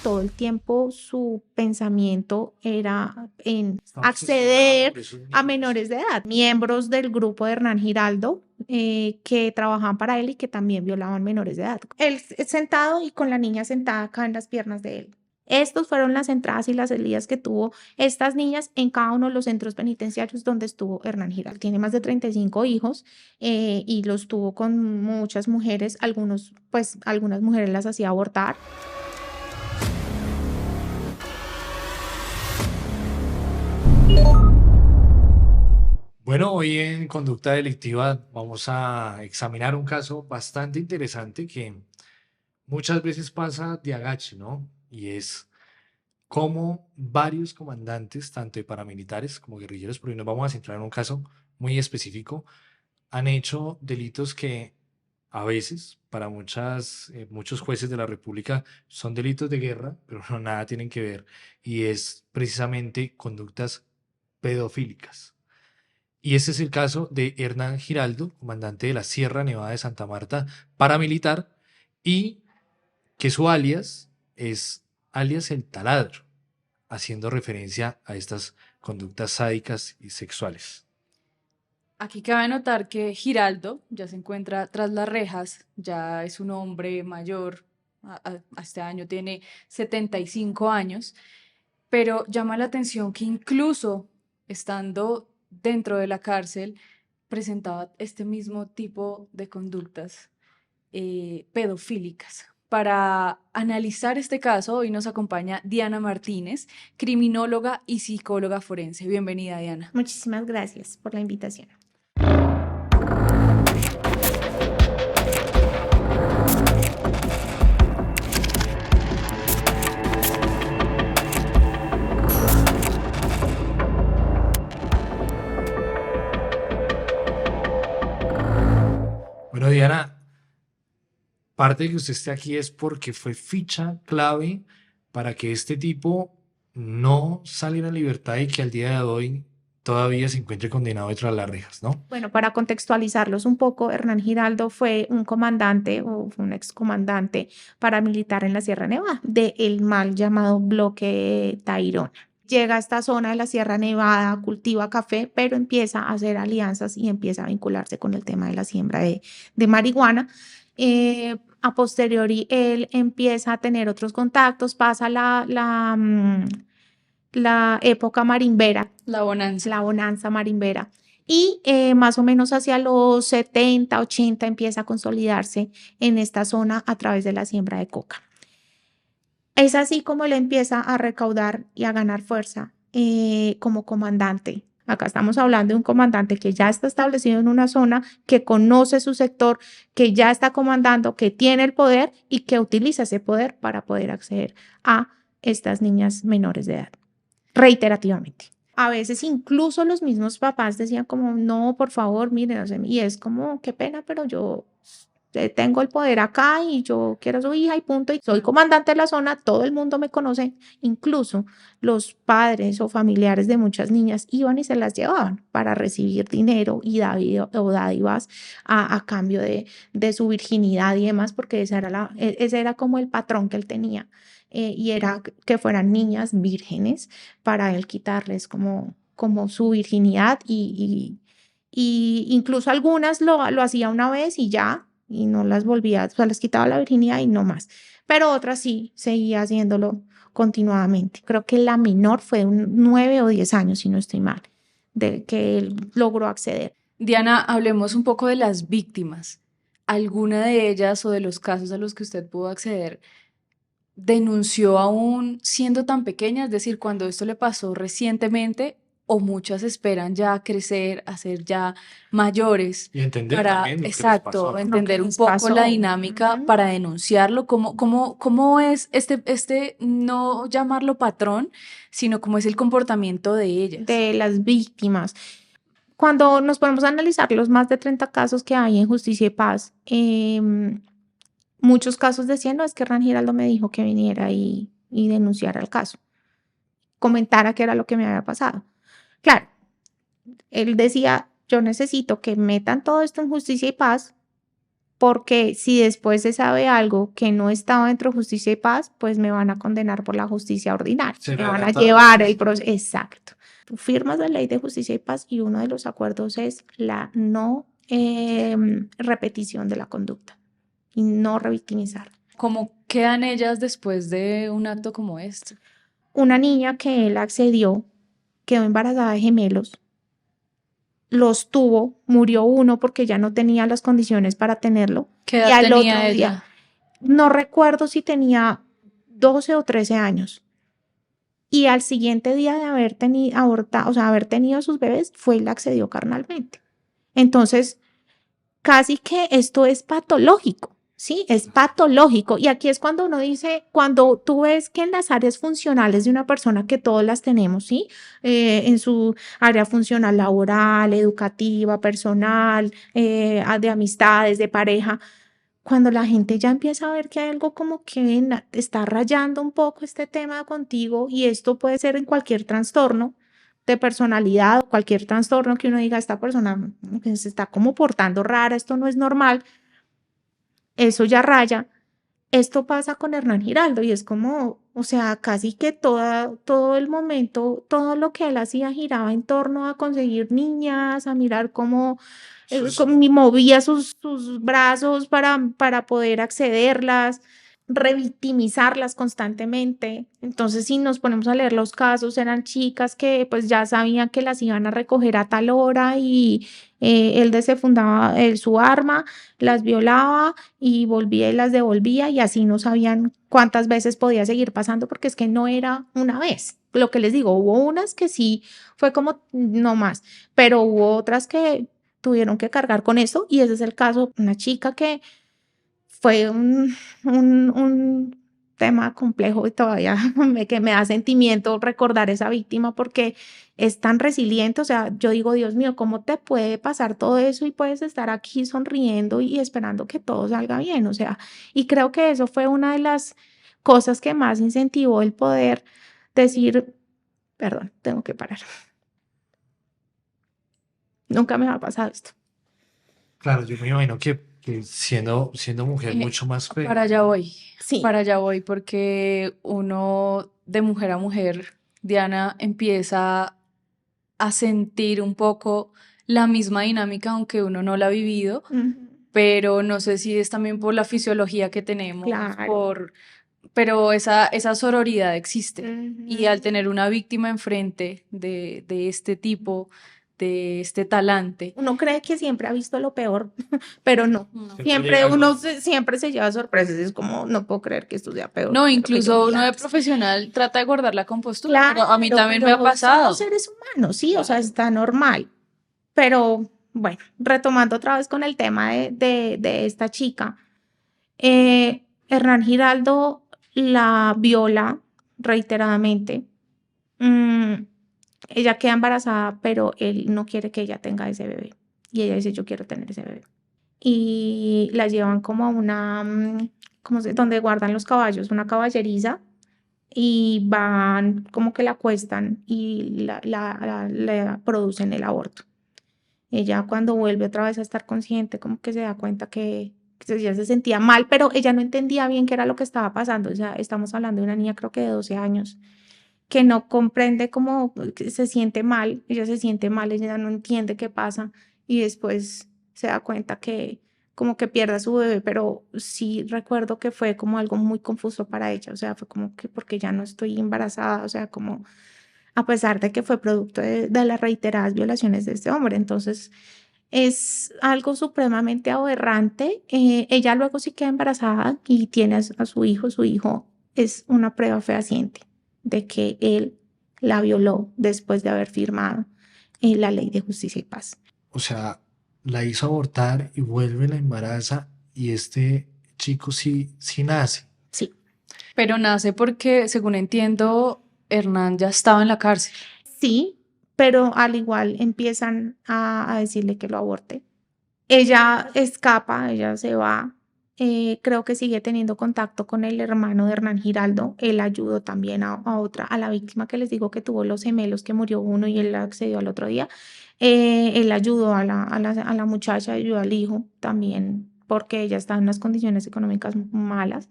todo el tiempo su pensamiento era en acceder a menores de edad, miembros del grupo de Hernán Giraldo, que trabajaban para él y que también violaban menores de edad. Él sentado y con la niña sentada acá en las piernas de él. Estos fueron las entradas y las salidas que tuvo estas niñas en cada uno de los centros penitenciarios donde estuvo Hernán Giraldo. Tiene más de 35 hijos y los tuvo con muchas mujeres. Algunas mujeres las hacía abortar. Bueno, hoy en Conducta Delictiva vamos a examinar un caso bastante interesante que muchas veces pasa de agache, ¿no? Y es cómo varios comandantes, tanto de paramilitares como guerrilleros, porque nos vamos a centrar en un caso muy específico, han hecho delitos que a veces, para muchos jueces de la República, son delitos de guerra, pero no nada tienen que ver, y es precisamente conductas pedofílicas. Y ese es el caso de Hernán Giraldo, comandante de la Sierra Nevada de Santa Marta, paramilitar, y que su alias es alias El Taladro, haciendo referencia a estas conductas sádicas y sexuales. Aquí cabe notar que Giraldo ya se encuentra tras las rejas, ya es un hombre mayor, a este año tiene 75 años, pero llama la atención que incluso estando dentro de la cárcel presentaba este mismo tipo de conductas pedofílicas. Para analizar este caso, hoy nos acompaña Diana Martínez, criminóloga y psicóloga forense. Bienvenida, Diana. Muchísimas gracias por la invitación. Bueno, Diana, parte de que usted esté aquí es porque fue ficha clave para que este tipo no saliera en libertad y que al día de hoy todavía se encuentre condenado detrás de las rejas, ¿no? Bueno, para contextualizarlos un poco, Hernán Giraldo fue un comandante o fue un excomandante paramilitar en la Sierra Nevada del mal llamado Bloque Tayrona. Llega a esta zona de la Sierra Nevada, cultiva café, pero empieza a hacer alianzas y empieza a vincularse con el tema de la siembra de marihuana. A posteriori, él empieza a tener otros contactos, pasa la época marimbera, La bonanza. la bonanza marimbera. Y más o menos hacia los 70, 80 empieza a consolidarse en esta zona a través de la siembra de coca. Es así como él empieza a recaudar y a ganar fuerza como comandante. Acá estamos hablando de un comandante que ya está establecido en una zona, que conoce su sector, que ya está comandando, que tiene el poder y que utiliza ese poder para poder acceder a estas niñas menores de edad, reiterativamente. A veces incluso los mismos papás decían como, no, por favor, miren, o sea, y es como, qué pena, pero yo tengo el poder acá y yo quiero a su hija y punto, y soy comandante de la zona, todo el mundo me conoce, incluso los padres o familiares de muchas niñas iban y se las llevaban para recibir dinero y dádivas a cambio de su virginidad y demás, porque ese era como el patrón que él tenía. Y era que fueran niñas vírgenes para él quitarles como su virginidad y incluso algunas lo hacía una vez y ya, y no las volvía, o sea, les quitaba la virginidad y no más, pero otras sí seguía haciéndolo continuadamente. Creo que la menor fue 9 o 10 años, si no estoy mal, de que él logró acceder. Diana, hablemos un poco de las víctimas. ¿Alguna de ellas o de los casos a los que usted pudo acceder denunció aún siendo tan pequeña? Es decir, cuando esto le pasó recientemente, o muchas esperan ya crecer, a ser ya mayores, Y entender para, también lo que les pasó, exacto, ¿no? entender que un les poco la pasó. dinámica Ujú. para denunciarlo. ¿Cómo es no llamarlo patrón, sino cómo es el comportamiento de ellas? De las víctimas. Cuando nos ponemos a analizar los más de 30 casos que hay en Justicia y Paz, muchos casos decían, no, es que Hernán Giraldo me dijo que viniera y denunciara el caso, comentara qué era lo que me había pasado. Claro, él decía, yo necesito que metan todo esto en Justicia y Paz porque si después se sabe algo que no estaba dentro de Justicia y Paz, pues me van a condenar por la justicia ordinaria, me Será van a adelantado. llevar el proceso. Exacto. Tú firmas la ley de justicia y paz y uno de los acuerdos es la no repetición de la conducta y no revictimizar. ¿Cómo quedan ellas después de un acto como este? Una niña que él accedió quedó embarazada de gemelos, los tuvo, murió uno porque ya no tenía las condiciones para tenerlo. ¿Qué Y edad al tenía otro día, ella? no recuerdo si tenía 12 o 13 años. Y al siguiente día de haber tenido abortado, o sea, haber tenido sus bebés, fue y le accedió carnalmente. Entonces, casi que esto es patológico, ¿sí? Es patológico. Y aquí es cuando uno dice, cuando tú ves que en las áreas funcionales de una persona, que todas las tenemos, ¿sí? En su área funcional laboral, educativa, personal, de amistades, de pareja, cuando la gente ya empieza a ver que hay algo como que está rayando un poco este tema contigo, y esto puede ser en cualquier trastorno de personalidad o cualquier trastorno que uno diga, esta persona se está como portando rara, esto no es normal, eso ya raya. Esto pasa con Hernán Giraldo y es como, o sea, casi que todo el momento, todo lo que él hacía giraba en torno a conseguir niñas, a mirar cómo movía sus brazos para poder accederlas, revictimizarlas constantemente. Entonces, si nos ponemos a leer los casos, eran chicas que pues ya sabían que las iban a recoger a tal hora y él desenfundaba su arma, las violaba y volvía y las devolvía, y así no sabían cuántas veces podía seguir pasando, porque es que no era una vez. Lo que les digo, hubo unas que sí fue como no más, pero hubo otras que tuvieron que cargar con eso, y ese es el caso, una chica que fue un tema complejo y todavía que me da sentimiento recordar esa víctima porque es tan resiliente. O sea, yo digo, Dios mío, ¿cómo te puede pasar todo eso y puedes estar aquí sonriendo y esperando que todo salga bien? O sea, y creo que eso fue una de las cosas que más incentivó el poder decir, perdón, tengo que parar. Nunca me ha pasado esto. Claro, yo me imagino que siendo mujer Eh, mucho más para peor. allá voy, Sí. para allá voy, porque uno de mujer a mujer, Diana, empieza a sentir un poco la misma dinámica, aunque uno no la ha vivido, pero no sé si es también por la fisiología que tenemos, Claro. pero esa sororidad existe. Y al tener una víctima enfrente de este tipo, de este talante, Uno cree que siempre ha visto lo peor, pero no. no. Siempre siempre se lleva sorpresas. Es como, no puedo creer que esto sea peor No, que lo que yo incluso vi uno de antes. profesional trata de guardar la compostura, pero a mí Claro, también me ha pero somos pasado. seres humanos, sí, o sea, está normal. Pero bueno, retomando otra vez con el tema de esta chica, Hernán Giraldo la viola reiteradamente. Mm, ella queda embarazada, pero él no quiere que ella tenga ese bebé. Y ella dice, yo quiero tener ese bebé. Y la llevan como a una, donde guardan los caballos, una caballeriza, y van como que la acuestan y le producen el aborto. Ella cuando vuelve otra vez a estar consciente, como que se da cuenta que ella se sentía mal, pero ella no entendía bien qué era lo que estaba pasando. O sea, estamos hablando de una niña creo que de 12 años, que no comprende cómo que se siente mal, ella se siente mal, ella no entiende qué pasa, y después se da cuenta que como que pierde a su bebé, pero sí recuerdo que fue como algo muy confuso para ella. O sea, fue como que porque ya no estoy embarazada, o sea, como a pesar de que fue producto de las reiteradas violaciones de este hombre. Entonces, es algo supremamente aberrante. Ella luego sí queda embarazada y tiene a su hijo. Su hijo es una prueba fehaciente de que él la violó después de haber firmado la ley de justicia y paz. O sea, la hizo abortar y vuelve, la embaraza y este chico sí nace. Sí, Pero nace porque, según entiendo, Hernán ya estaba en la cárcel. sí, pero al igual empiezan a decirle que lo aborte. Ella escapa, ella se va. Creo que sigue teniendo contacto con el hermano de Hernán Giraldo. Él ayudó también a la víctima que les digo que tuvo los gemelos, que murió uno y él accedió al otro día. Él ayudó a la muchacha, ayudó al hijo también porque ella estaba en unas condiciones económicas malas.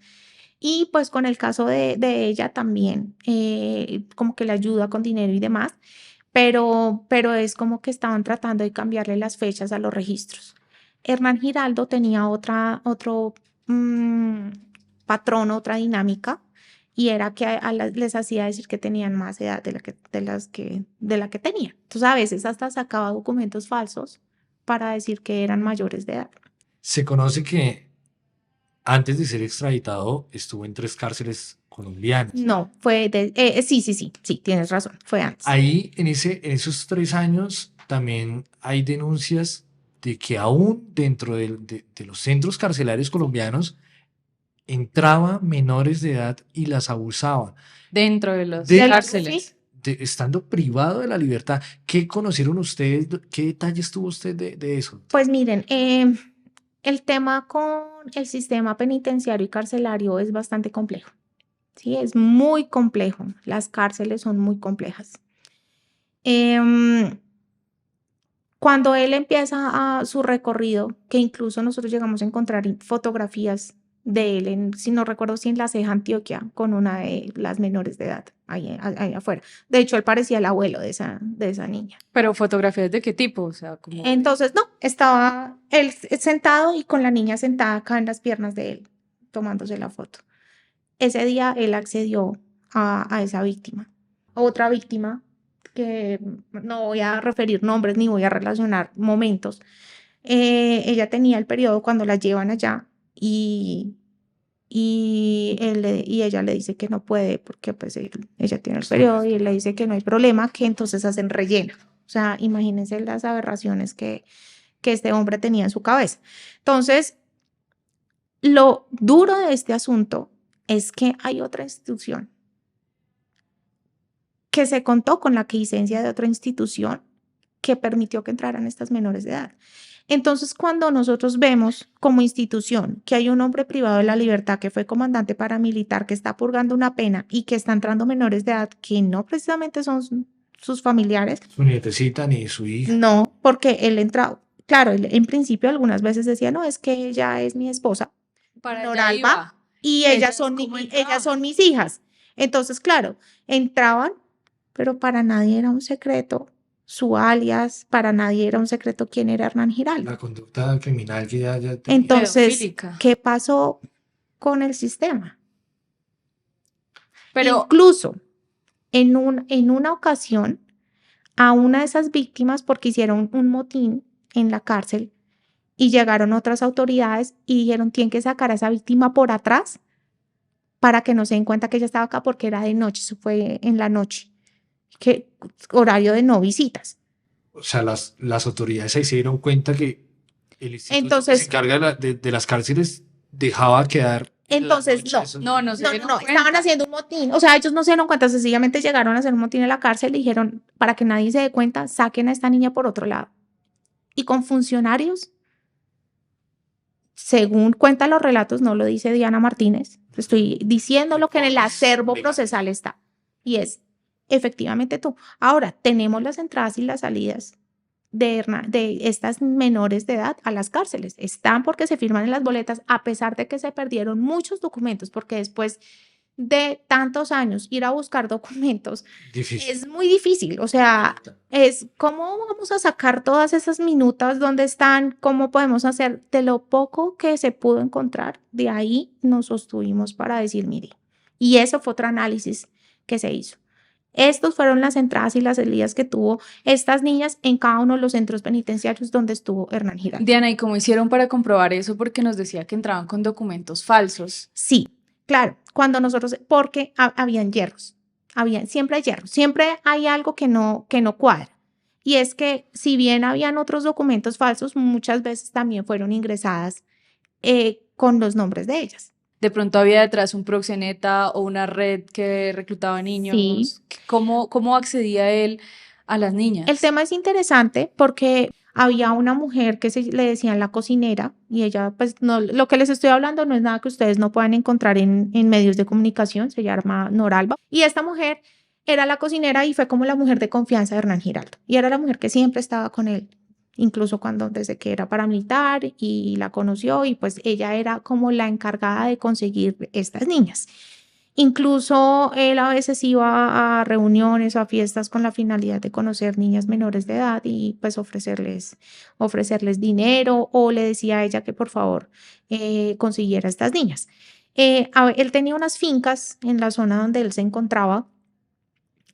Y pues con el caso de ella también, como que le ayuda con dinero y demás, pero es como que estaban tratando de cambiarle las fechas a los registros. Hernán Giraldo tenía otro mm, patrón, otra dinámica, y era que les hacía decir que tenían más edad de la que tenían. Entonces a veces hasta sacaba documentos falsos para decir que eran mayores de edad. Se conoce que antes de ser extraditado estuvo en 3 cárceles colombianas. No, sí, tienes razón, fue antes. Ahí, en esos 3 años, también hay denuncias de que aún dentro de los centros carcelarios colombianos entraba menores de edad y las abusaba, Dentro de las De- cárceles. estando privado de la libertad. ¿Qué conocieron ustedes? ¿Qué detalles tuvo usted de eso? Pues miren, el tema con el sistema penitenciario y carcelario es bastante complejo. Sí, es muy complejo. Las cárceles son muy complejas. Em, Cuando él empieza su recorrido, que incluso nosotros llegamos a encontrar fotografías de él, si no recuerdo si en La Ceja, Antioquia, con una de las menores de edad, ahí afuera. De hecho, él parecía el abuelo de esa niña. Pero fotografías de qué tipo, o sea, como Entonces, no, estaba él sentado y con la niña sentada acá en las piernas de él, tomándose la foto. Ese día él accedió a esa víctima. Otra víctima, que no voy a referir nombres ni voy a relacionar momentos, ella tenía el periodo cuando la llevan allá y ella le dice que no puede porque pues ella tiene el periodo y él le dice que no hay problema, que entonces hacen relleno. O sea, imagínense las aberraciones que este hombre tenía en su cabeza. Entonces, lo duro de este asunto es que hay otra institución que se contó con la licencia de otra institución que permitió que entraran estas menores de edad. Entonces, cuando nosotros vemos como institución que hay un hombre privado de la libertad que fue comandante paramilitar, que está purgando una pena y que está entrando menores de edad que no precisamente son sus familiares, Su nietecita ni su hija. no, porque él entraba, claro, él en principio algunas veces decía, no, es que ella es mi esposa, para allá Noralba, iba. y Ellas cómo ellas entraban. son mis hijas. Entonces, claro, entraban, pero para nadie era un secreto su alias, para nadie era un secreto quién era Hernán Giraldo. La conducta criminal que ya tenía. Entonces, Pedofílica. ¿qué pasó con el sistema? Pero Incluso en una ocasión, a una de esas víctimas, porque hicieron un motín en la cárcel y llegaron otras autoridades y dijeron, tienen que sacar a esa víctima por atrás para que no se den cuenta que ella estaba acá porque era de noche, eso fue en la noche, que horario de no visitas. O sea, las autoridades ahí se dieron cuenta que el instituto Entonces- que se encarga de las cárceles dejaba quedar en la Entonces, noche no. esos no niños. se No, dieron estaban cuenta. haciendo un motín, o sea, ellos no se dieron cuenta, sencillamente llegaron a hacer un motín en la cárcel y dijeron, para que nadie se dé cuenta, saquen a esta niña por otro lado. Y con funcionarios, según cuentan los relatos, no lo dice Diana Martínez, estoy diciendo lo que en el acervo procesal está, y es, efectivamente tú. Ahora, tenemos las entradas y las salidas de estas menores de edad a las cárceles. Están porque se firman en las boletas, a pesar de que se perdieron muchos documentos, porque después de tantos años ir a buscar documentos Difícil. es muy difícil. O sea, es cómo vamos a sacar todas esas minutas, dónde están, cómo podemos hacer de lo poco que se pudo encontrar. De ahí nos sostuvimos para decir, mire, y eso fue otro análisis que se hizo. Estos fueron las entradas y las salidas que tuvo estas niñas en cada uno de los centros penitenciarios donde estuvo Hernán Giraldo. Diana, ¿y cómo hicieron para comprobar eso? Porque nos decía que entraban con documentos falsos. Sí, claro, cuando nosotros, porque habían hierros, siempre hay hierros, siempre hay algo que no cuadra. Y es que si bien habían otros documentos falsos, muchas veces también fueron ingresadas con los nombres de ellas. De pronto había detrás un proxeneta o una red que reclutaba niños. Sí. ¿Cómo accedía él a las niñas? El tema es interesante porque había una mujer que le decían la cocinera y ella, pues no, lo que les estoy hablando no es nada que ustedes no puedan encontrar en medios de comunicación, se llama Noralba. Y esta mujer era la cocinera y fue como la mujer de confianza de Hernán Giraldo. Y era la mujer que siempre estaba con él, incluso cuando desde que era paramilitar y la conoció y pues ella era como la encargada de conseguir estas niñas. Incluso él a veces iba a reuniones o a fiestas con la finalidad de conocer niñas menores de edad y pues ofrecerles dinero o le decía a ella que por favor consiguiera estas niñas. Él tenía unas fincas en la zona donde él se encontraba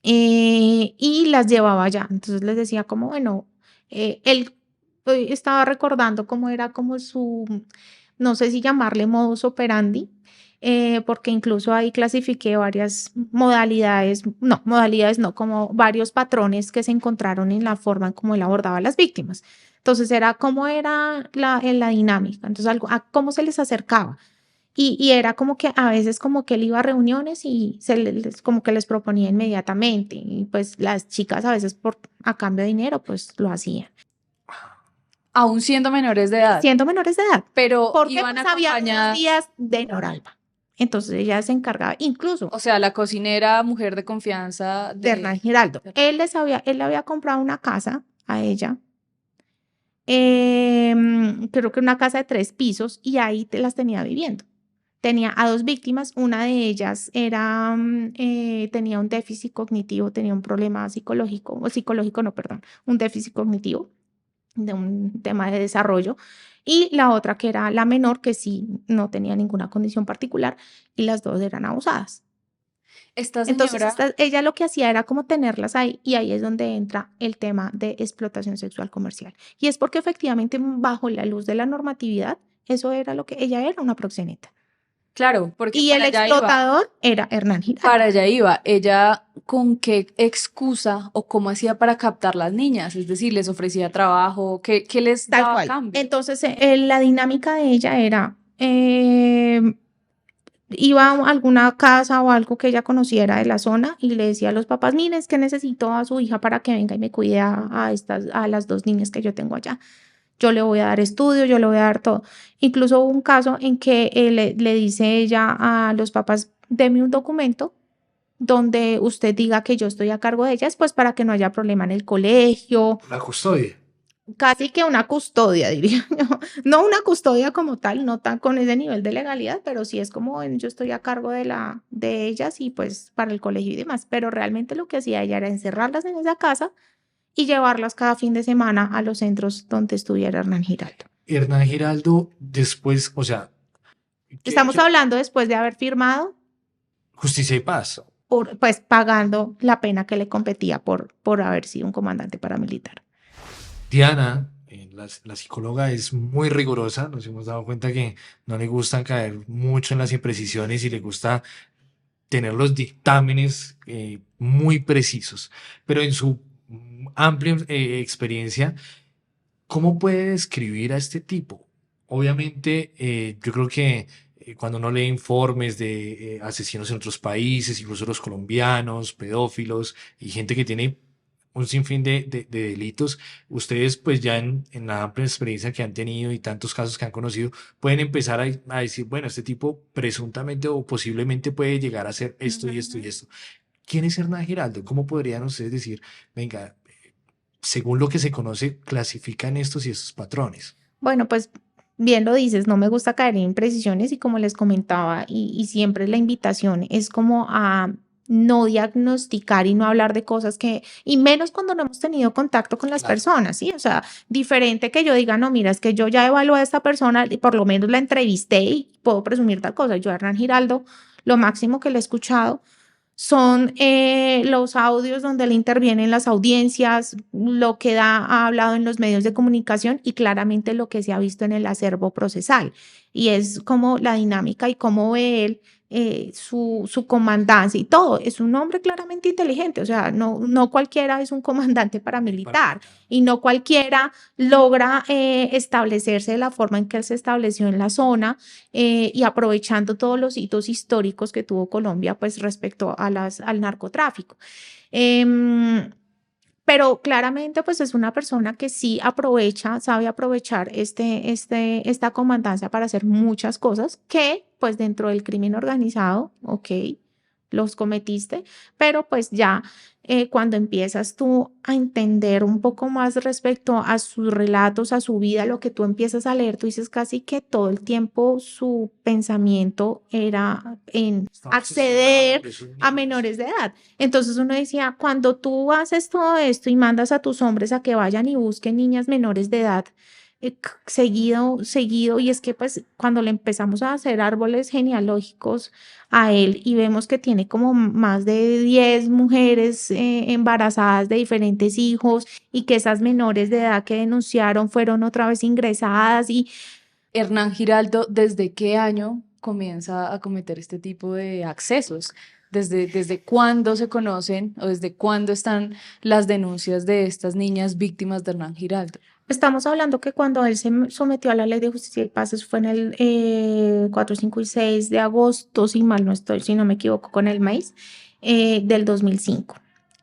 y las llevaba allá. Entonces les decía como, bueno, él estaba recordando cómo era como no sé si llamarle modus operandi, porque incluso ahí clasifiqué varias modalidades no, como varios patrones que se encontraron en la forma en cómo él abordaba a las víctimas. Entonces era cómo era la dinámica, entonces a cómo se les acercaba. Y era como que a veces como que él iba a reuniones y como que les proponía inmediatamente y pues las chicas a veces a cambio de dinero pues lo hacían. Aún siendo menores de edad, Siendo menores de edad, pero porque iban pues había unos acompañadas, días de Noralba. Entonces ella se encargaba incluso o sea, la cocinera, mujer de confianza de Hernán Giraldo. de- Él le había comprado una casa a ella, creo que una casa de 3 pisos y ahí las tenía viviendo. Tenía a 2 víctimas, una de ellas tenía un déficit cognitivo, tenía un problema psicológico, o psicológico no, perdón, un déficit cognitivo de un tema de desarrollo, y la otra que era la menor, que sí no tenía ninguna condición particular, y las dos eran abusadas. Esta Entonces, señora, ella lo que hacía era como tenerlas ahí, y ahí es donde entra el tema de explotación sexual comercial. Y es porque efectivamente, bajo la luz de la normatividad, eso era lo que ella era, una proxeneta. claro, porque Y el explotador era Hernán Giraldo. para allá iba, ella con qué excusa o cómo hacía para captar las niñas, es decir, les ofrecía trabajo, qué les Tal daba a cual. cambio. Entonces, la dinámica de ella era, iba a alguna casa o algo que ella conociera de la zona y le decía a los papás, miren, es que necesito a su hija para que venga y me cuide a las 2 niñas que yo tengo allá. Yo le voy a dar estudio, yo le voy a dar todo. Incluso hubo un caso en que le dice ella a los papás, deme un documento donde usted diga que yo estoy a cargo de ellas, pues para que no haya problema en el colegio, La custodia. casi que una custodia, diría yo. No una custodia como tal, no tan con ese nivel de legalidad, pero sí es como yo estoy a cargo de ellas y pues para el colegio y demás. Pero realmente lo que hacía ella era encerrarlas en esa casa y llevarlas cada fin de semana a los centros donde estuviera Hernán Giraldo. Hernán Giraldo después, o sea, Estamos hablando después de haber firmado, justicia y paz. pues pagando la pena que le competía por haber sido un comandante paramilitar. Diana, la psicóloga, es muy rigurosa. Nos hemos dado cuenta que no le gustan caer mucho en las imprecisiones y le gusta tener los dictámenes muy precisos. Pero en su amplia experiencia, ¿cómo puede describir a este tipo? Obviamente, yo creo que cuando uno lee informes de asesinos en otros países, incluso los colombianos, pedófilos y gente que tiene un sinfín de delitos, ustedes pues ya en la amplia experiencia que han tenido y tantos casos que han conocido, pueden empezar a decir, bueno, este tipo presuntamente o posiblemente puede llegar a hacer esto y esto y esto. ¿Quién es Hernán Giraldo? ¿Cómo podrían ustedes decir, venga, según lo que se conoce, clasifican estos y estos patrones? Bueno, pues bien lo dices, no me gusta caer en imprecisiones y como les comentaba, y siempre la invitación es como a no diagnosticar y no hablar de cosas y menos cuando no hemos tenido contacto con las Claro. personas, ¿sí? O sea, diferente que yo diga, no, mira, es que yo ya evalué a esta persona y por lo menos la entrevisté y puedo presumir tal cosa. Yo a Hernán Giraldo, lo máximo que le he escuchado son los audios donde él interviene en las audiencias, lo que ha hablado en los medios de comunicación y claramente lo que se ha visto en el acervo procesal. Y es como la dinámica y cómo ve él su comandancia y todo. Es un hombre claramente inteligente, o sea, no cualquiera es un comandante paramilitar y no cualquiera logra establecerse de la forma en que él se estableció en la zona y aprovechando todos los hitos históricos que tuvo Colombia pues respecto al narcotráfico. Pero claramente pues es una persona que sí sabe aprovechar esta comandancia para hacer muchas cosas que pues dentro del crimen organizado, ok, los cometiste, pero pues ya cuando empiezas tú a entender un poco más respecto a sus relatos, a su vida, lo que tú empiezas a leer, tú dices casi que todo el tiempo su pensamiento era en Estaba obsesionado acceder por esos a niños. menores de edad. Entonces uno decía, cuando tú haces todo esto y mandas a tus hombres a que vayan y busquen niñas menores de edad, seguido, y es que pues cuando le empezamos a hacer árboles genealógicos a él y vemos que tiene como más de 10 mujeres embarazadas de diferentes hijos y que esas menores de edad que denunciaron fueron otra vez ingresadas y Hernán Giraldo, ¿desde qué año comienza a cometer este tipo de accesos? ¿Desde cuándo se conocen o desde cuándo están las denuncias de estas niñas víctimas de Hernán Giraldo? estamos hablando que cuando él sometió a la Ley de Justicia y Paz, eso fue en el 4, 5 y 6 de agosto, si mal no estoy, si no me equivoco, con el maíz, del 2005.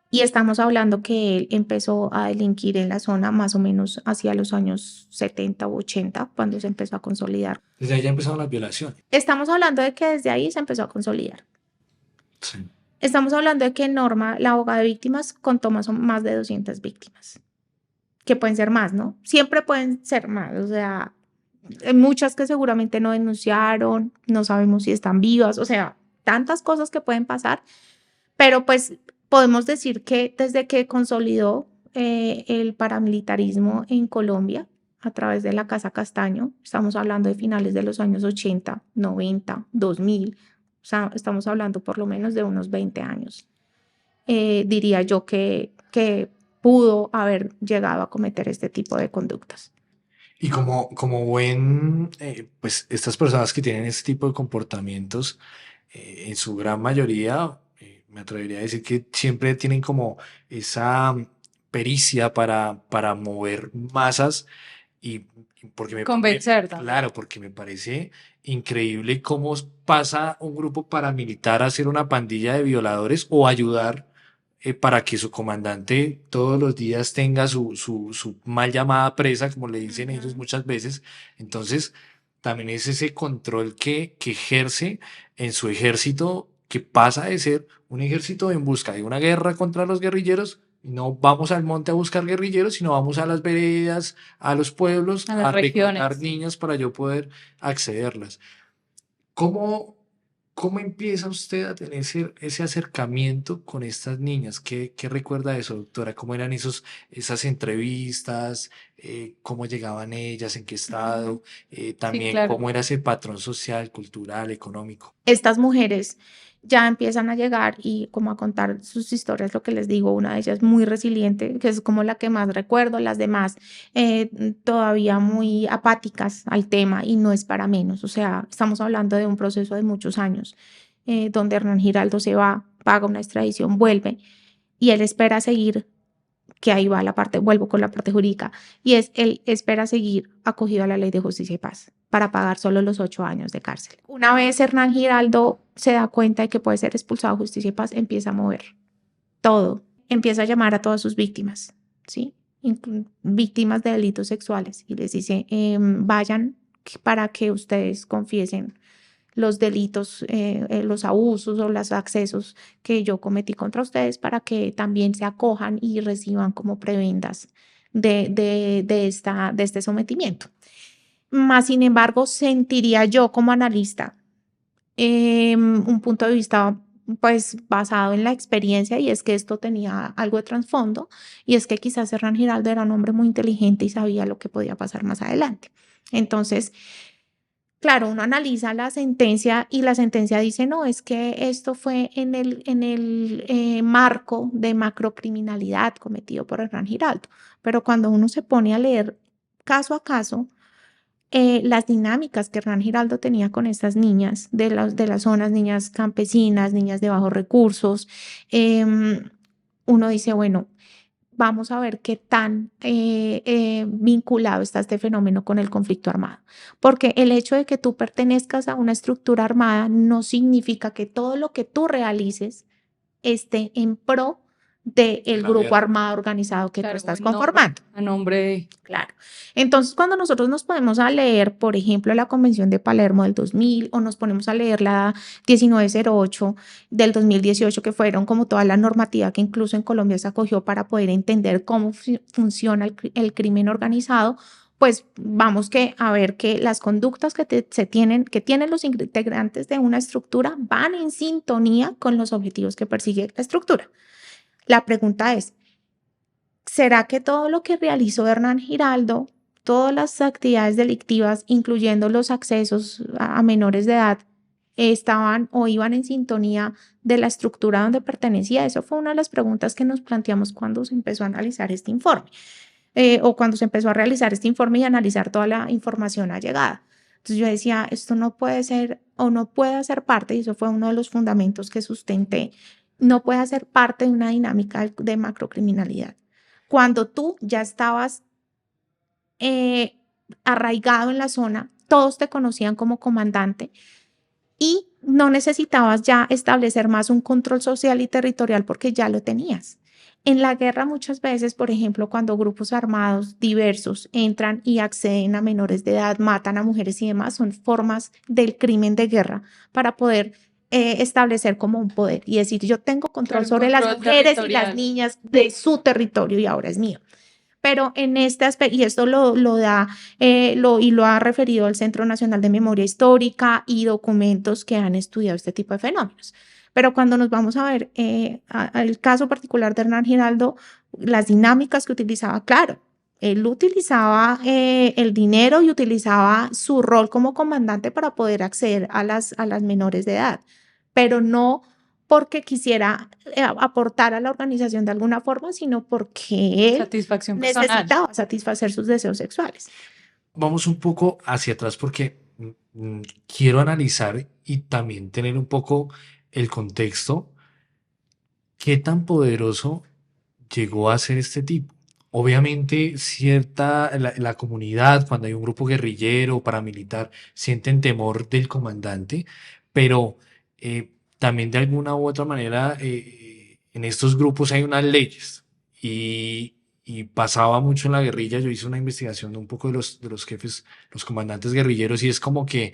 Y estamos hablando que él empezó a delinquir en la zona más o menos hacia los años 70 u 80, cuando se empezó a consolidar. Desde ahí ya empezaron las violaciones. Estamos hablando de que desde ahí se empezó a consolidar. Sí. Estamos hablando de que Norma, la abogada de víctimas, contó más de 200 víctimas, que pueden ser más, ¿no? Siempre pueden ser más, o sea, hay muchas que seguramente no denunciaron, no sabemos si están vivas, o sea, tantas cosas que pueden pasar, pero pues podemos decir que desde que consolidó el paramilitarismo en Colombia a través de la Casa Castaño, estamos hablando de finales de los años 80, 90, 2000, o sea, estamos hablando por lo menos de unos 20 años. Diría yo que pudo haber llegado a cometer este tipo de conductas. Y como ven, pues estas personas que tienen este tipo de comportamientos, en su gran mayoría, me atrevería a decir que siempre tienen como esa pericia para mover masas y, y porque Convencer también. claro, porque me parece increíble cómo pasa un grupo paramilitar a ser una pandilla de violadores o ayudar para que su comandante todos los días tenga su mal llamada presa, como le dicen ellos Ujú. muchas veces. Entonces, también es ese control que ejerce en su ejército, que pasa de ser un ejército en busca de una guerra contra los guerrilleros. Y no vamos al monte a buscar guerrilleros, sino vamos a las veredas, a los pueblos, A las a reclutar regiones. niñas para yo poder accederlas. ¿Cómo, cómo empieza usted a tener ese acercamiento con estas niñas? ¿Qué recuerda de eso, doctora? ¿Cómo eran esas entrevistas? ¿Cómo llegaban ellas? ¿En qué Ujú. estado? Sí, También, claro. ¿cómo era ese patrón social, cultural, económico? Estas mujeres ya empiezan a llegar y como a contar sus historias, lo que les digo, una de ellas muy resiliente, que es como la que más recuerdo, las demás todavía muy apáticas al tema y no es para menos, o sea, estamos hablando de un proceso de muchos años, donde Hernán Giraldo se va, paga una extradición, vuelve y él espera seguir, que ahí va la parte, vuelvo con la parte jurídica, y es, él espera seguir acogido a la Ley de Justicia y Paz para pagar solo los 8 años de cárcel. Una vez Hernán Giraldo se da cuenta de que puede ser expulsado de Justicia y Paz, empieza a mover todo, empieza a llamar a todas sus víctimas, ¿sí? Víctimas de delitos sexuales y les dice, vayan para que ustedes confiesen los delitos, los abusos o los accesos que yo cometí contra ustedes para que también se acojan y reciban como prebendas de este sometimiento. Más sin embargo, sentiría yo como analista un punto de vista pues basado en la experiencia y es que esto tenía algo de trasfondo y es que quizás Hernán Giraldo era un hombre muy inteligente y sabía lo que podía pasar más adelante. Entonces, claro, uno analiza la sentencia y la sentencia dice, no, es que esto fue en el marco de macrocriminalidad cometido por Hernán Giraldo. Pero cuando uno se pone a leer caso a caso, las dinámicas que Hernán Giraldo tenía con estas niñas de las zonas, niñas campesinas, niñas de bajos recursos, uno dice, bueno, vamos a ver qué tan vinculado está este fenómeno con el conflicto armado. Porque el hecho de que tú pertenezcas a una estructura armada no significa que todo lo que tú realices esté en pro del De la grupo guerra. armado organizado que tú Claro, estás conformando. a nombre de... Claro. Entonces, cuando nosotros nos ponemos a leer, por ejemplo, la Convención de Palermo del 2000 o nos ponemos a leer la 1908 del 2018, que fueron como toda la normativa que incluso en Colombia se acogió para poder entender cómo funciona el crimen organizado, pues vamos a ver que las conductas que tienen los integrantes de una estructura van en sintonía con los objetivos que persigue la estructura. La pregunta es, ¿será que todo lo que realizó Hernán Giraldo, todas las actividades delictivas, incluyendo los accesos a menores de edad, estaban o iban en sintonía de la estructura donde pertenecía? Eso fue una de las preguntas que nos planteamos cuando se empezó a analizar este informe, o cuando se empezó a realizar este informe y analizar toda la información allegada. Entonces yo decía, esto no puede ser o no puede hacer parte, y eso fue uno de los fundamentos que sustenté, no puede hacer parte de una dinámica de macrocriminalidad. Cuando tú ya estabas eh, arraigado en la zona, todos te conocían como comandante y no necesitabas ya establecer más un control social y territorial porque ya lo tenías. En la guerra muchas veces, por ejemplo, cuando grupos armados diversos entran y acceden a menores de edad, matan a mujeres y demás, son formas del crimen de guerra para poder establecer como un poder y decir, yo tengo control Claro, un sobre las control mujeres y las territorial. niñas de su territorio y ahora es mío. Pero en este aspecto, y esto lo da, lo ha referido el Centro Nacional de Memoria Histórica y documentos que han estudiado este tipo de fenómenos. Pero cuando nos vamos a ver el caso particular de Hernán Giraldo, las dinámicas que utilizaba, claro, él utilizaba el dinero y utilizaba su rol como comandante para poder acceder a las menores de edad, pero no porque quisiera aportar a la organización de alguna forma, sino porque él Satisfacción personal. necesitaba satisfacer sus deseos sexuales. Vamos un poco hacia atrás porque quiero analizar y también tener un poco el contexto. ¿Qué tan poderoso llegó a ser este tipo? Obviamente, la comunidad, cuando hay un grupo guerrillero o paramilitar, sienten temor del comandante, pero también de alguna u otra manera en estos grupos hay unas leyes y pasaba mucho en la guerrilla. Yo hice una investigación un poco de los jefes, los comandantes guerrilleros, y es como que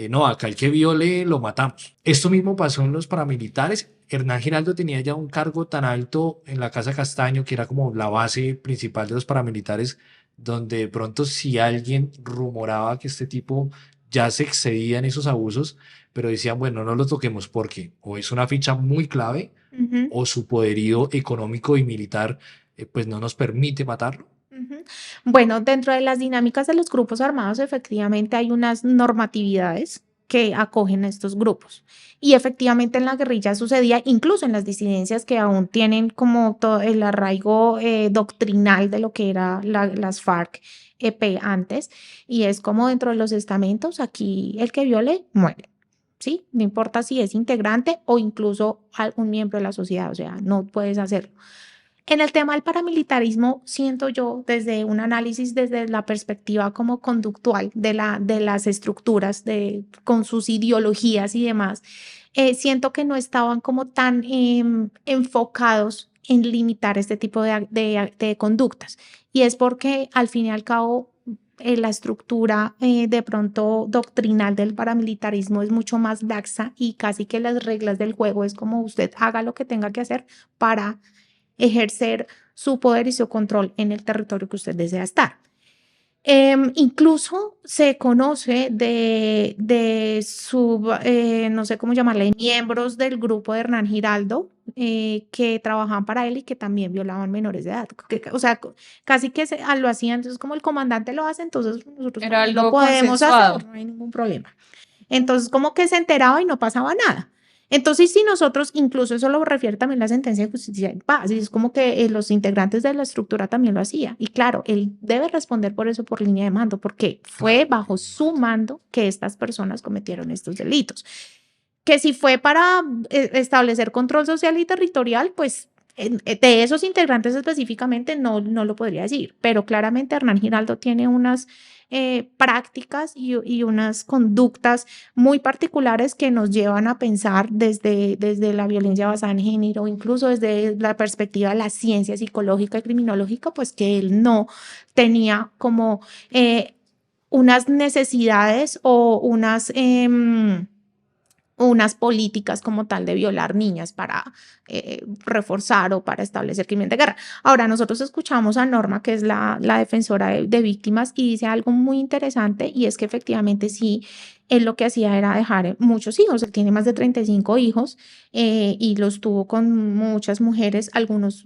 no, acá el que viole lo matamos. Esto mismo pasó en los paramilitares. Hernán Giraldo tenía ya un cargo tan alto en la Casa Castaño, que era como la base principal de los paramilitares, donde de pronto si alguien rumoraba que este tipo ya se excedía en esos abusos, pero decían, bueno, no lo toquemos porque o es una ficha muy clave o su poderío económico y militar pues no nos permite matarlo. Bueno, dentro de las dinámicas de los grupos armados, efectivamente hay unas normatividades que acogen a estos grupos. Y efectivamente en la guerrilla sucedía, incluso en las disidencias que aún tienen como todo el arraigo doctrinal de lo que era las FARC-EP antes, y es como dentro de los estamentos, aquí el que viole muere. ¿Sí? No importa si es integrante o incluso algún miembro de la sociedad, o sea, no puedes hacerlo. En el tema del paramilitarismo, siento yo, desde un análisis, desde la perspectiva como conductual de las estructuras, con sus ideologías y demás, siento que no estaban como tan enfocados en limitar este tipo de conductas. Y es porque al fin y al cabo la estructura de pronto doctrinal del paramilitarismo es mucho más laxa y casi que las reglas del juego es como usted haga lo que tenga que hacer para ejercer su poder y su control en el territorio que usted desea estar. Incluso se conoce no sé cómo llamarle, miembros del grupo de Hernán Giraldo que trabajaban para él y que también violaban menores de edad. O sea, casi que lo hacían, entonces como el comandante lo hace, entonces nosotros Era también lo algo podemos consensuado. hacer, no hay ningún problema. Entonces como que se enteraba y no pasaba nada. Entonces, si nosotros, incluso eso lo refiere también la sentencia de justicia de paz, y es como que los integrantes de la estructura también lo hacían. Y claro, él debe responder por eso por línea de mando, porque fue bajo su mando que estas personas cometieron estos delitos. Que si fue para establecer control social y territorial, pues De esos integrantes específicamente no lo podría decir, pero claramente Hernán Giraldo tiene unas prácticas y unas conductas muy particulares que nos llevan a pensar desde la violencia basada en género, incluso desde la perspectiva de la ciencia psicológica y criminológica, pues que él no tenía como unas necesidades o unas políticas como tal de violar niñas para reforzar o para establecer crimen de guerra. Ahora, nosotros escuchamos a Norma, que es la defensora de víctimas, y dice algo muy interesante, y es que efectivamente sí, él lo que hacía era dejar muchos hijos. Él tiene más de 35 hijos y los tuvo con muchas mujeres. Algunas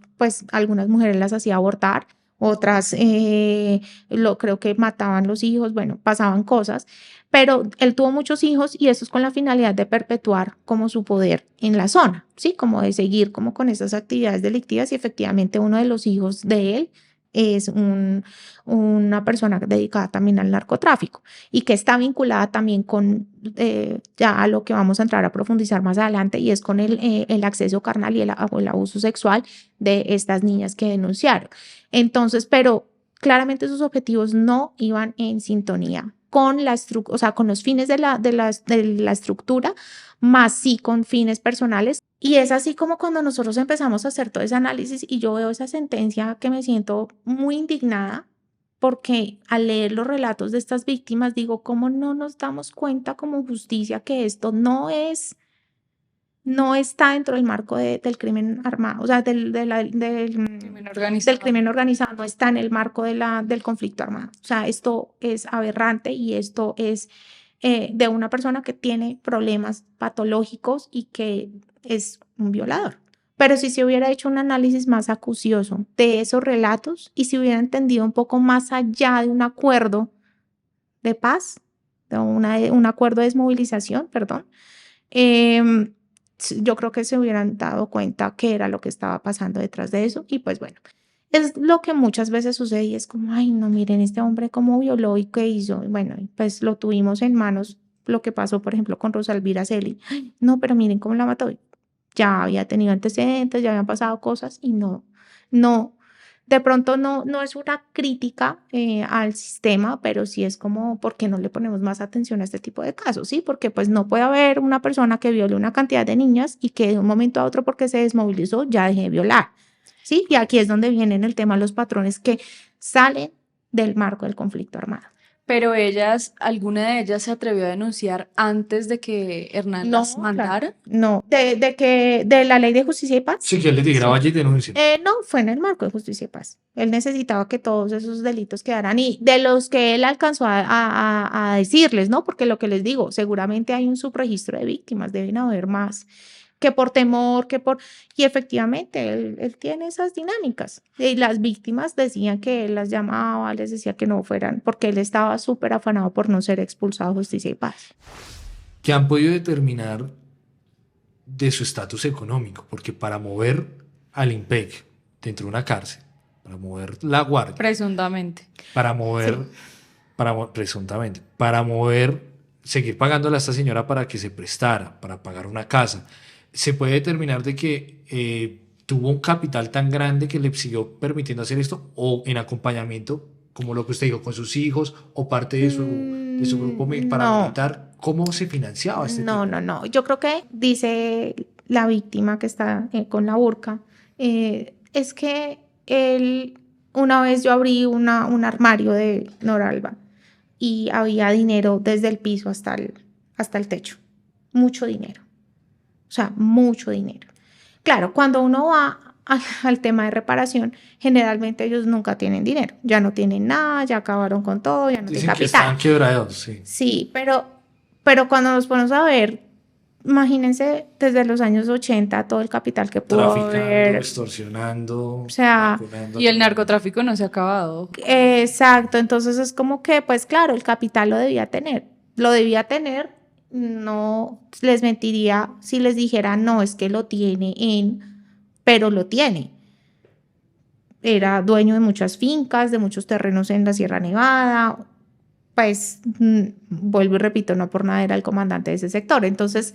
mujeres las hacía abortar, otras creo que mataban los hijos, bueno, pasaban cosas, pero él tuvo muchos hijos y eso es con la finalidad de perpetuar como su poder en la zona, ¿sí? Como de seguir como con esas actividades delictivas y efectivamente uno de los hijos de él es una persona dedicada también al narcotráfico y que está vinculada también con ya a lo que vamos a entrar a profundizar más adelante y es con el acceso carnal y o el abuso sexual de estas niñas que denunciaron. Entonces, pero claramente sus objetivos no iban en sintonía con o sea, con los fines de la estructura, más sí con fines personales. Y es así como cuando nosotros empezamos a hacer todo ese análisis y yo veo esa sentencia que me siento muy indignada porque al leer los relatos de estas víctimas digo, ¿cómo no nos damos cuenta como justicia que esto no está dentro del marco del crimen armado, o sea, Crimen del organizado. crimen organizado, no está en el marco del conflicto armado. O sea, esto es aberrante y esto es de una persona que tiene problemas patológicos y que es un violador. Pero si se hubiera hecho un análisis más acucioso de esos relatos y si hubiera entendido un poco más allá de un acuerdo de paz, de un acuerdo de desmovilización, perdón, yo creo que se hubieran dado cuenta qué era lo que estaba pasando detrás de eso. Y pues bueno, es lo que muchas veces sucede y es como, ay, no, miren este hombre cómo violó y qué hizo. Bueno, pues lo tuvimos en manos, lo que pasó, por ejemplo, con Rosalvira Celi. Ay, no, pero miren cómo la mató. Ya había tenido antecedentes, ya habían pasado cosas y no, de pronto no es una crítica al sistema, pero sí es como, ¿por qué no le ponemos más atención a este tipo de casos? Sí, porque pues no puede haber una persona que viole una cantidad de niñas y que de un momento a otro porque se desmovilizó ya deje de violar. Sí, y aquí es donde vienen el tema de los patrones que salen del marco del conflicto armado. Pero ¿alguna de ellas se atrevió a denunciar antes de que Hernán No, las claro, mandara? no. De la ley de justicia y paz. Sí, que él les dijera, Sí. vaya y denuncien. No, fue en el marco de justicia y paz. Él necesitaba que todos esos delitos quedaran y de los que él alcanzó a decirles, ¿no? Porque lo que les digo, seguramente hay un subregistro de víctimas, deben haber más, que por temor, Y efectivamente, él tiene esas dinámicas. Y las víctimas decían que él las llamaba, les decía que no fueran, porque él estaba súper afanado por no ser expulsado de justicia y paz. Que han podido determinar de su estatus económico, porque para mover al IMPEC dentro de una cárcel, para mover la guardia, Presuntamente. para mover, presuntamente, para mover, seguir pagándole a esta señora para que se prestara, para pagar una casa, se puede determinar de que tuvo un capital tan grande que le siguió permitiendo hacer esto, o en acompañamiento, como lo que usted dijo, con sus hijos, o parte de su grupo No. paramilitar. ¿Cómo se financiaba este tipo? No. Yo creo que dice la víctima que está con la burka, es que una vez yo abrí un armario de Noralba y había dinero desde el piso hasta el techo. Mucho dinero. O sea, mucho dinero. Claro, cuando uno va al tema de reparación, generalmente ellos nunca tienen dinero. Ya no tienen nada, ya acabaron con todo, ya no tienen Dicen que capital. están quebrados, sí. Sí, pero cuando nos ponemos a ver, imagínense desde los años 80 todo el capital que pudo Traficando, haber. extorsionando, O sea, vacunando. Y el narcotráfico no se ha acabado. Exacto, entonces es como que, pues claro, el capital lo debía tener. Lo debía tener, no les mentiría si les dijera, no, es que lo tiene pero lo tiene. Era dueño de muchas fincas, de muchos terrenos en la Sierra Nevada, pues vuelvo y repito, no por nada era el comandante de ese sector. Entonces,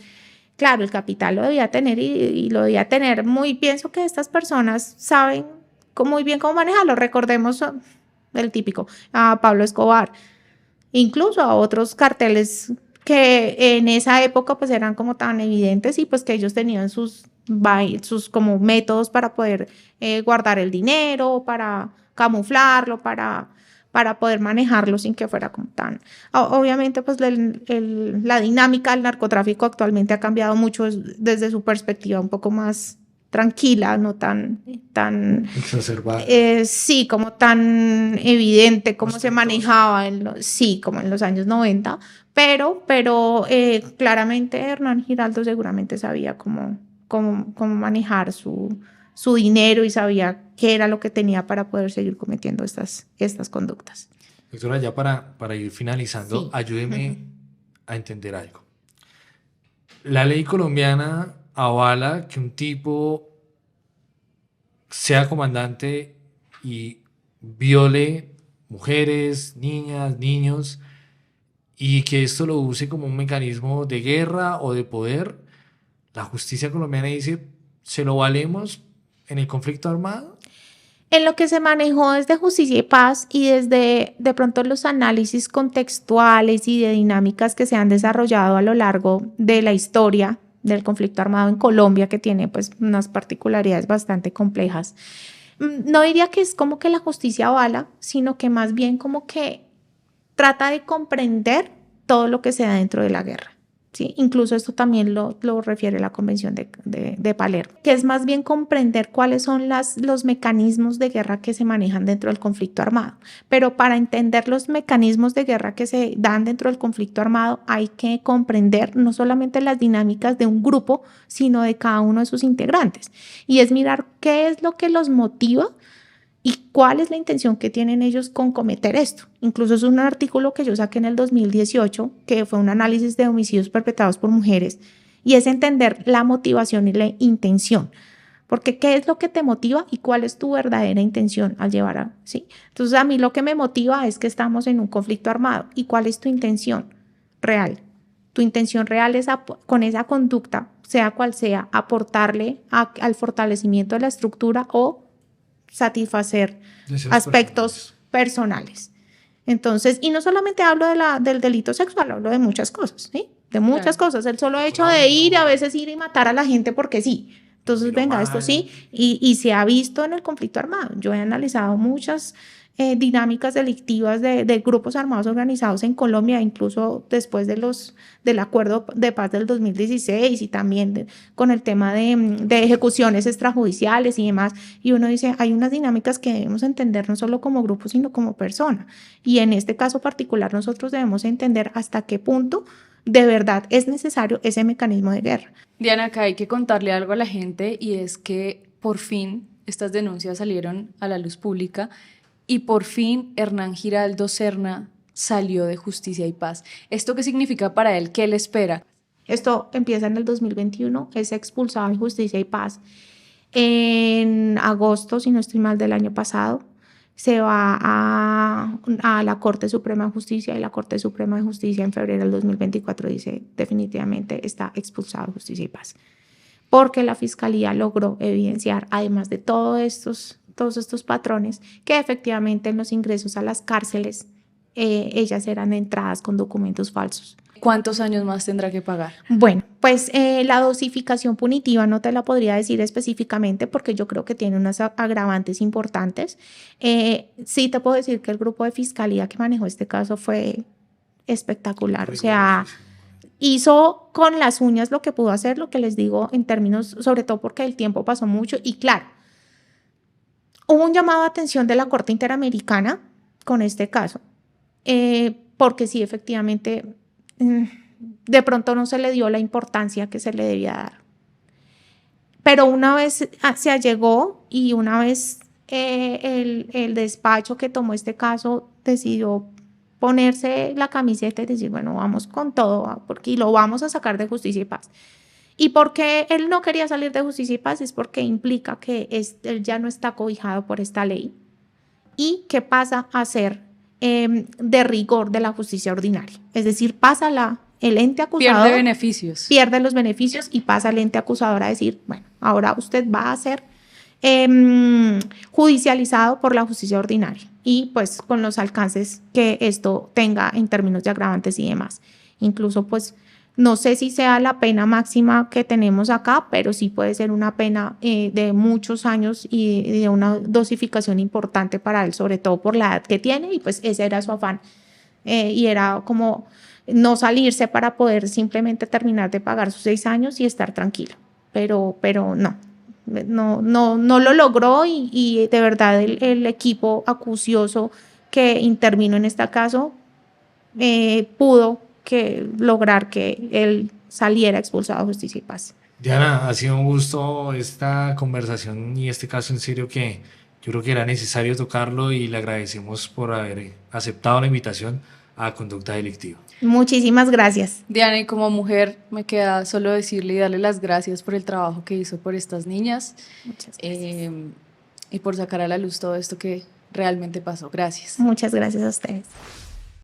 Claro, el capital lo debía tener y lo debía tener muy. Pienso que estas personas saben muy bien cómo manejarlo. Recordemos el típico, a Pablo Escobar, incluso a otros carteles que en esa época pues eran como tan evidentes y pues que ellos tenían sus como métodos para poder guardar el dinero, para camuflarlo, para poder manejarlo sin que fuera como tan. Obviamente pues la dinámica del narcotráfico actualmente ha cambiado mucho desde su perspectiva un poco más tranquila, no tan Exacerbada. sí, como tan evidente cómo se manejaba sí, como en los años 90, pero claramente Hernán Giraldo seguramente sabía cómo manejar su dinero y sabía qué era lo que tenía para poder seguir cometiendo estas conductas. Doctora, ya para ir finalizando, Sí. ayúdeme a entender algo. La ley colombiana avala que un tipo sea comandante y viole mujeres, niñas, niños, y que esto lo use como un mecanismo de guerra o de poder. La justicia colombiana dice, ¿se lo valemos en el conflicto armado? En lo que se manejó desde Justicia y Paz y desde de pronto los análisis contextuales y de dinámicas que se han desarrollado a lo largo de la historia del conflicto armado en Colombia, que tiene pues unas particularidades bastante complejas. No diría que es como que la justicia avala, sino que más bien como que trata de comprender todo lo que se da dentro de la guerra. ¿Sí? Incluso esto también lo refiere la Convención de Palermo, que es más bien comprender cuáles son los mecanismos de guerra que se manejan dentro del conflicto armado. Pero para entender los mecanismos de guerra que se dan dentro del conflicto armado hay que comprender no solamente las dinámicas de un grupo, sino de cada uno de sus integrantes. Y es mirar qué es lo que los motiva y cuál es la intención que tienen ellos con cometer esto. Incluso es un artículo que yo saqué en el 2018, que fue un análisis de homicidios perpetrados por mujeres, y es entender la motivación y la intención. Porque qué es lo que te motiva y cuál es tu verdadera intención al llevar a, ¿sí? Entonces a mí lo que me motiva es que estamos en un conflicto armado. ¿Y cuál es tu intención real? Tu intención real es con esa conducta, sea cual sea, aportarle al fortalecimiento de la estructura o satisfacer aspectos personales. Entonces, y no solamente hablo del delito sexual, hablo de muchas cosas, ¿sí? De muchas cosas. El solo hecho de ir, a veces ir y matar a la gente porque sí. Entonces, venga, esto sí, y se ha visto en el conflicto armado. Yo he analizado muchas dinámicas delictivas de grupos armados organizados en Colombia, incluso después del acuerdo de paz del 2016 y también con el tema de ejecuciones extrajudiciales y demás. Y uno dice, hay unas dinámicas que debemos entender no solo como grupo, sino como persona. Y en este caso particular, nosotros debemos entender hasta qué punto de verdad es necesario ese mecanismo de guerra. Diana, acá hay que contarle algo a la gente y es que por fin estas denuncias salieron a la luz pública y por fin Hernán Giraldo Serna salió de Justicia y Paz. ¿Esto qué significa para él? ¿Qué le espera? Esto empieza en el 2021, es expulsado de Justicia y Paz. En agosto, si no estoy mal, del año pasado, se va a la Corte Suprema de Justicia y la Corte Suprema de Justicia en febrero del 2024 dice definitivamente está expulsado de Justicia y Paz. Porque la Fiscalía logró evidenciar, además de todos estos patrones, que efectivamente en los ingresos a las cárceles ellas eran entradas con documentos falsos. ¿Cuántos años más tendrá que pagar? Bueno, pues la dosificación punitiva no te la podría decir específicamente porque yo creo que tiene unas agravantes importantes. Sí te puedo decir que el grupo de fiscalía que manejó este caso fue espectacular. O sea, hizo con las uñas lo que pudo hacer, lo que les digo en términos, sobre todo porque el tiempo pasó mucho y claro, hubo un llamado de atención de la Corte Interamericana con este caso, porque sí, efectivamente, de pronto no se le dio la importancia que se le debía dar. Pero una vez se allegó y una vez el despacho que tomó este caso decidió ponerse la camiseta y decir, bueno, vamos con todo, porque lo vamos a sacar de Justicia y Paz. ¿Y por qué él no quería salir de Justicia y Paz? Es porque implica que él ya no está cobijado por esta ley y que pasa a ser de rigor de la justicia ordinaria. Es decir, pasa el ente Pierde acusador beneficios. pierde los beneficios y pasa el ente acusador a decir, bueno, ahora usted va a ser judicializado por la justicia ordinaria y pues con los alcances que esto tenga en términos de agravantes y demás. Incluso pues no sé si sea la pena máxima que tenemos acá, pero sí puede ser una pena de muchos años y de una dosificación importante para él, sobre todo por la edad que tiene y pues ese era su afán y era como no salirse para poder simplemente terminar de pagar sus 6 años y estar tranquilo, pero no lo logró y de verdad el equipo acucioso que intervino en este caso pudo lograr que él saliera expulsado de Justicia y Paz. Diana, ha sido un gusto esta conversación y este caso en serio que yo creo que era necesario tocarlo y le agradecemos por haber aceptado la invitación a Conducta Delictiva. Muchísimas gracias. Diana, y como mujer me queda solo decirle y darle las gracias por el trabajo que hizo por estas niñas Muchas gracias. y por sacar a la luz todo esto que realmente pasó. Gracias. Muchas gracias a ustedes.